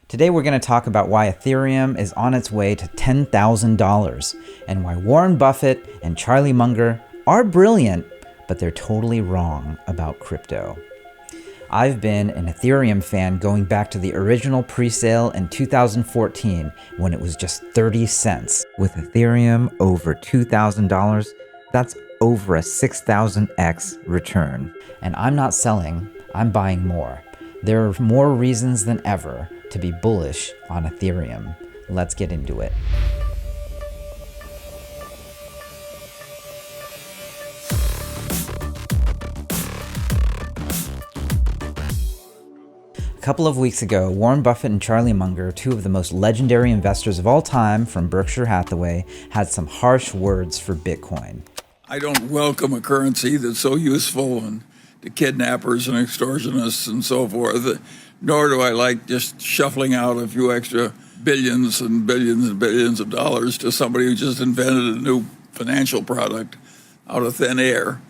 Today we're going to talk about why Ethereum is on its way to $10,000 and why Warren Buffett and Charlie Munger are brilliant, but they're totally wrong about crypto. I've been an Ethereum fan going back to the original pre-sale in 2014 when it was just 30 cents. With Ethereum over $2,000, that's over a 6,000x return. And I'm not selling, I'm buying more. There are more reasons than ever to be bullish on Ethereum. Let's get into it. A couple of weeks ago, Warren Buffett and Charlie Munger, two of the most legendary investors of all time from Berkshire Hathaway, had some harsh words for Bitcoin. I don't welcome a currency that's so useful to kidnappers and extortionists and so forth, nor do I like just shuffling out a few extra billions and billions and billions of dollars to somebody who just invented a new financial product out of thin air.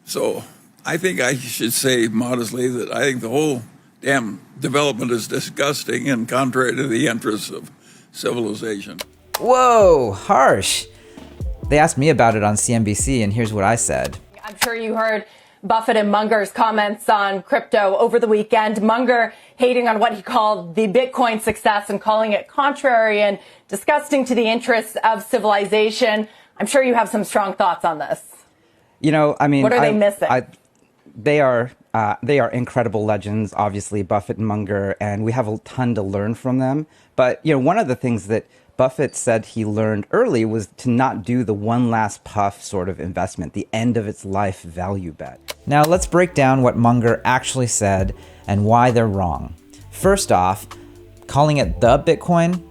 So I think I should say modestly that I think the whole damn development is disgusting and contrary to the interests of civilization. Whoa, harsh. They asked me about it on CNBC, and here's what I said. I'm sure you heard Buffett and Munger's comments on crypto over the weekend. Munger hating on what he called the Bitcoin success and calling it contrary and disgusting to the interests of civilization. I'm sure you have some strong thoughts on this. You know, I mean, what are they missing? They are incredible legends, obviously, Buffett and Munger, and we have a ton to learn from them. But, you know, one of the things that Buffett said he learned early was to not do the one last puff sort of investment, the end of its life value bet. Now let's break down what Munger actually said and why they're wrong. First off, calling it the Bitcoin,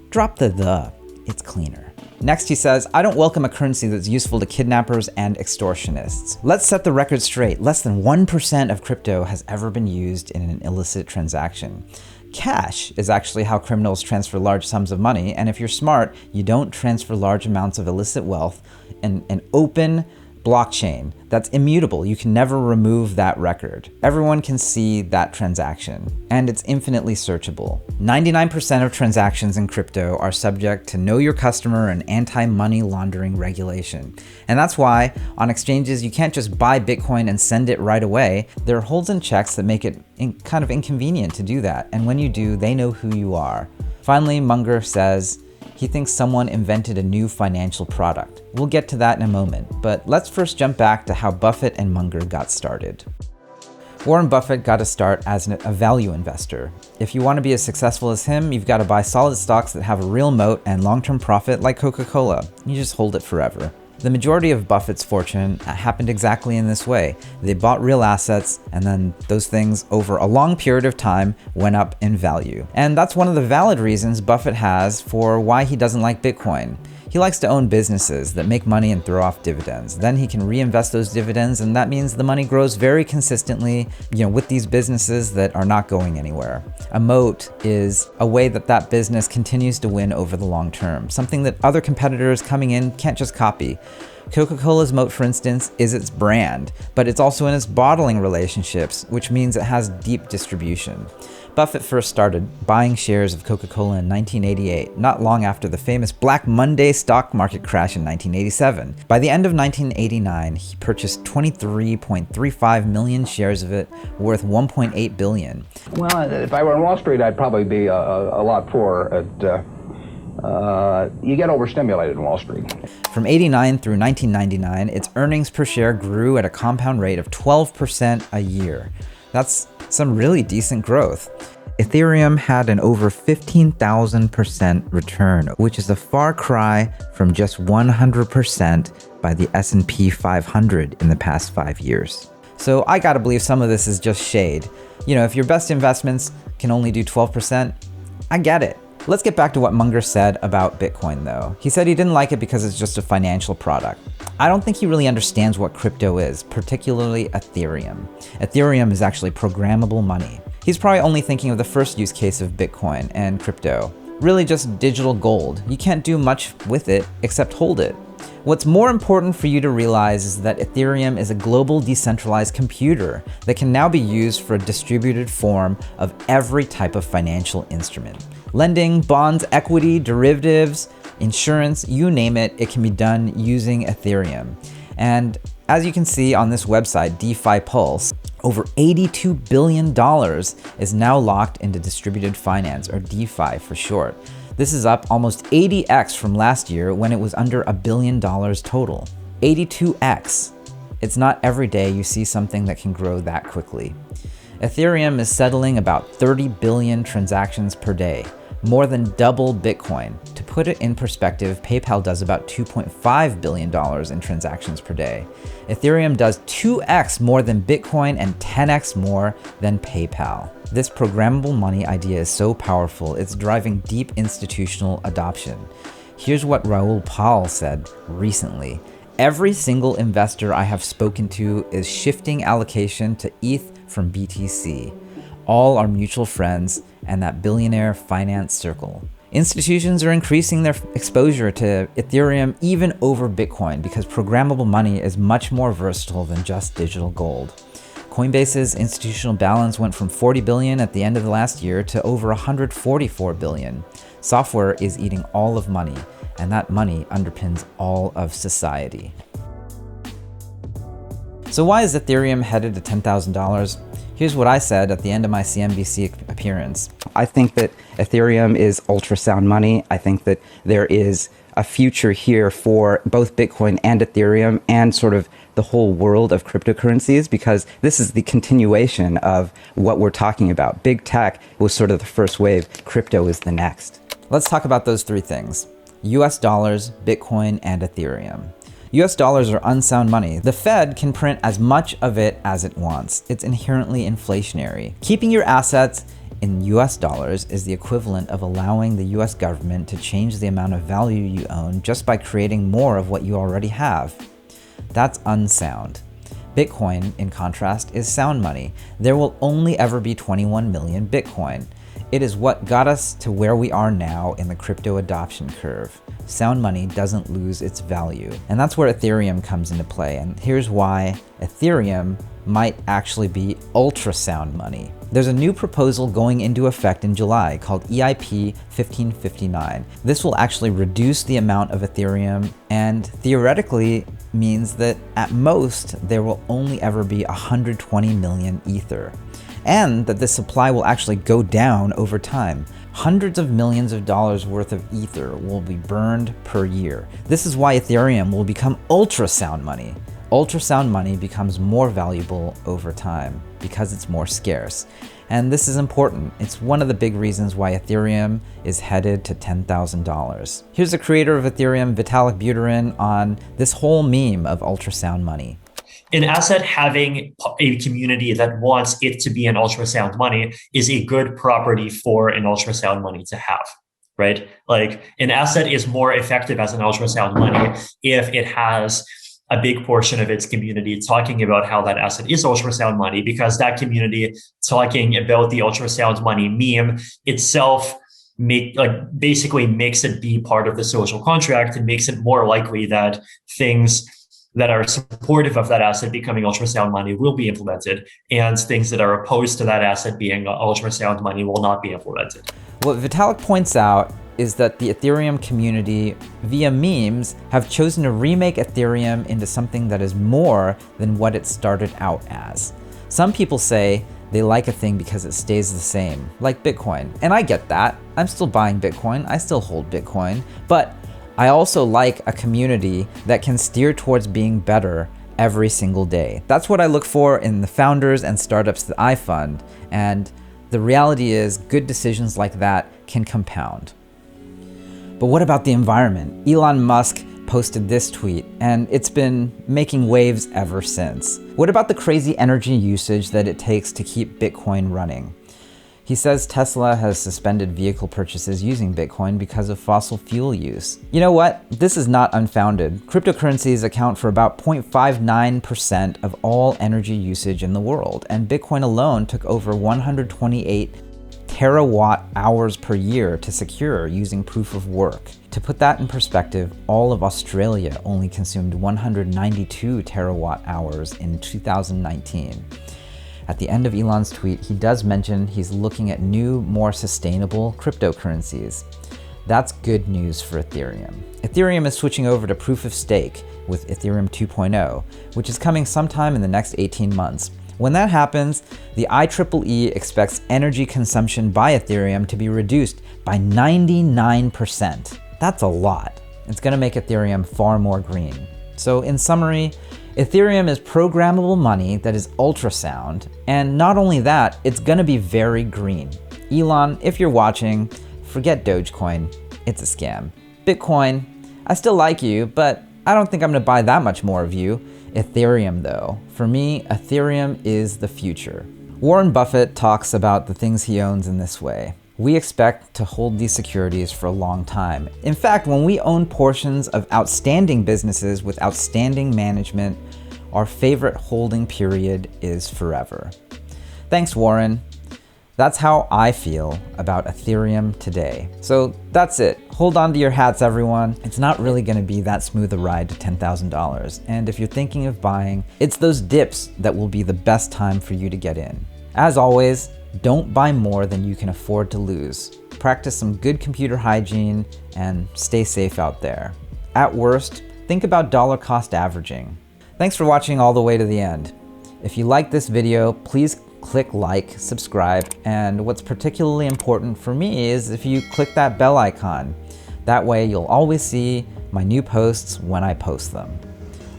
drop the, it's cleaner. Next, he says, I don't welcome a currency that's useful to kidnappers and extortionists. Let's set the record straight. Less than 1% of crypto has ever been used in an illicit transaction. Cash is actually how criminals transfer large sums of money, and if you're smart, you don't transfer large amounts of illicit wealth in an open blockchain that's immutable. You can never remove that record. Everyone can see that transaction, and it's infinitely searchable. 99% of transactions in crypto are subject to know your customer and anti-money laundering regulation. And that's why on exchanges, you can't just buy Bitcoin and send it right away. There are holds and checks that make it kind of inconvenient to do that. And when you do, they know who you are. Finally, Munger says, he thinks someone invented a new financial product. We'll get to that in a moment, but let's first jump back to how Buffett and Munger got started. Warren Buffett got to start as a value investor. If you want to be as successful as him, you've got to buy solid stocks that have a real moat and long-term profit like Coca-Cola. You just hold it forever. The majority of Buffett's fortune happened exactly in this way. They bought real assets, and then those things over a long period of time went up in value. And that's one of the valid reasons Buffett has for why he doesn't like Bitcoin. He likes to own businesses that make money and throw off dividends. Then he can reinvest those dividends, and that means the money grows very consistently, with these businesses that are not going anywhere. A moat is a way that business continues to win over the long term, something that other competitors coming in can't just copy. Coca-Cola's moat, for instance, is its brand, but it's also in its bottling relationships, which means it has deep distribution. Buffett first started buying shares of Coca-Cola in 1988, not long after the famous Black Monday stock market crash in 1987. By the end of 1989, he purchased 23.35 million shares of it, worth $1.8 billion. Well, if I were on Wall Street, I'd probably be a lot poorer. You get overstimulated in Wall Street. From 89 through 1999, its earnings per share grew at a compound rate of 12% a year. That's some really decent growth. Ethereum had an over 15,000% return, which is a far cry from just 100% by the S&P 500 in the past 5 years. So I gotta believe some of this is just shade. If your best investments can only do 12%, I get it. Let's get back to what Munger said about Bitcoin, though. He said he didn't like it because it's just a financial product. I don't think he really understands what crypto is, particularly Ethereum. Ethereum is actually programmable money. He's probably only thinking of the first use case of Bitcoin and crypto. Really just digital gold. You can't do much with it except hold it. What's more important for you to realize is that Ethereum is a global decentralized computer that can now be used for a distributed form of every type of financial instrument. Lending, bonds, equity, derivatives, insurance, you name it, it can be done using Ethereum. And as you can see on this website, DeFi Pulse, over $82 billion is now locked into distributed finance, or DeFi for short. This is up almost 80x from last year when it was under $1 billion total. 82x. It's not every day you see something that can grow that quickly. Ethereum is settling about 30 billion transactions per day, more than double Bitcoin. To put it in perspective, PayPal does about $2.5 billion in transactions per day. Ethereum does 2x more than Bitcoin and 10x more than PayPal. This programmable money idea is so powerful, it's driving deep institutional adoption. Here's what Raoul Pal said recently. Every single investor I have spoken to is shifting allocation to ETH from BTC. All are mutual friends and that billionaire finance circle. Institutions are increasing their exposure to Ethereum even over Bitcoin because programmable money is much more versatile than just digital gold. Coinbase's institutional balance went from 40 billion at the end of the last year to over 144 billion. Software is eating all of money, and that money underpins all of society. So why is Ethereum headed to $10,000? Here's what I said at the end of my CNBC appearance. I think that Ethereum is ultrasound money. I think that there is a future here for both Bitcoin and Ethereum and sort of the whole world of cryptocurrencies, because this is the continuation of what we're talking about. Big tech was sort of the first wave. Crypto is the next. Let's talk about those three things: US dollars, Bitcoin, and Ethereum. US dollars are unsound money. The Fed can print as much of it as it wants. It's inherently inflationary. Keeping your assets in US dollars is the equivalent of allowing the US government to change the amount of value you own just by creating more of what you already have. That's unsound. Bitcoin, in contrast, is sound money. There will only ever be 21 million Bitcoin. It is what got us to where we are now in the crypto adoption curve. Sound money doesn't lose its value. And that's where Ethereum comes into play. And here's why Ethereum might actually be ultrasound money. There's a new proposal going into effect in July called EIP 1559. This will actually reduce the amount of Ethereum and theoretically means that at most there will only ever be 120 million Ether, and that the supply will actually go down over time. Hundreds of millions of dollars worth of Ether will be burned per year. This is why Ethereum will become ultrasound money. Ultrasound money becomes more valuable over time because it's more scarce. And this is important. It's one of the big reasons why Ethereum is headed to $10,000. Here's the creator of Ethereum, Vitalik Buterin, on this whole meme of ultrasound money. An asset having a community that wants it to be an ultrasound money is a good property for an ultrasound money to have, right? Like an asset is more effective as an ultrasound money if it has a big portion of its community talking about how that asset is ultrasound money, because that community talking about the ultrasound money meme itself basically makes it be part of the social contract and makes it more likely that things that are supportive of that asset becoming ultrasound money will be implemented, and things that are opposed to that asset being ultrasound money will not be implemented. What Vitalik points out is that the Ethereum community, via memes, have chosen to remake Ethereum into something that is more than what it started out as. Some people say they like a thing because it stays the same, like Bitcoin. And I get that. I'm still buying Bitcoin. I still hold Bitcoin. But I also like a community that can steer towards being better every single day. That's what I look for in the founders and startups that I fund. And the reality is, good decisions like that can compound. But what about the environment? Elon Musk posted this tweet, and it's been making waves ever since. What about the crazy energy usage that it takes to keep Bitcoin running? He says Tesla has suspended vehicle purchases using Bitcoin because of fossil fuel use. You know what? This is not unfounded. Cryptocurrencies account for about 0.59% of all energy usage in the world, and Bitcoin alone took over 128 terawatt hours per year to secure using proof of work. To put that in perspective, all of Australia only consumed 192 terawatt hours in 2019. At the end of Elon's tweet, he does mention he's looking at new, more sustainable cryptocurrencies. That's good news for Ethereum. Ethereum is switching over to proof of stake with Ethereum 2.0, which is coming sometime in the next 18 months. When that happens, the IEEE expects energy consumption by Ethereum to be reduced by 99%. That's a lot. It's going to make Ethereum far more green. So in summary, Ethereum is programmable money that is ultrasound, and not only that, it's going to be very green. Elon, if you're watching, forget Dogecoin. It's a scam. Bitcoin, I still like you, but I don't think I'm going to buy that much more of you. Ethereum though, for me, Ethereum is the future. Warren Buffett talks about the things he owns in this way. We expect to hold these securities for a long time. In fact, when we own portions of outstanding businesses with outstanding management, our favorite holding period is forever. Thanks, Warren. That's how I feel about Ethereum today. So that's it. Hold on to your hats, everyone. It's not really going to be that smooth a ride to $10,000. And if you're thinking of buying, it's those dips that will be the best time for you to get in. As always, don't buy more than you can afford to lose. Practice some good computer hygiene and stay safe out there. At worst, think about dollar cost averaging. Thanks for watching all the way to the end. If you like this video, please click like, subscribe, and what's particularly important for me is if you click that bell icon. That way you'll always see my new posts when I post them.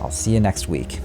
I'll see you next week.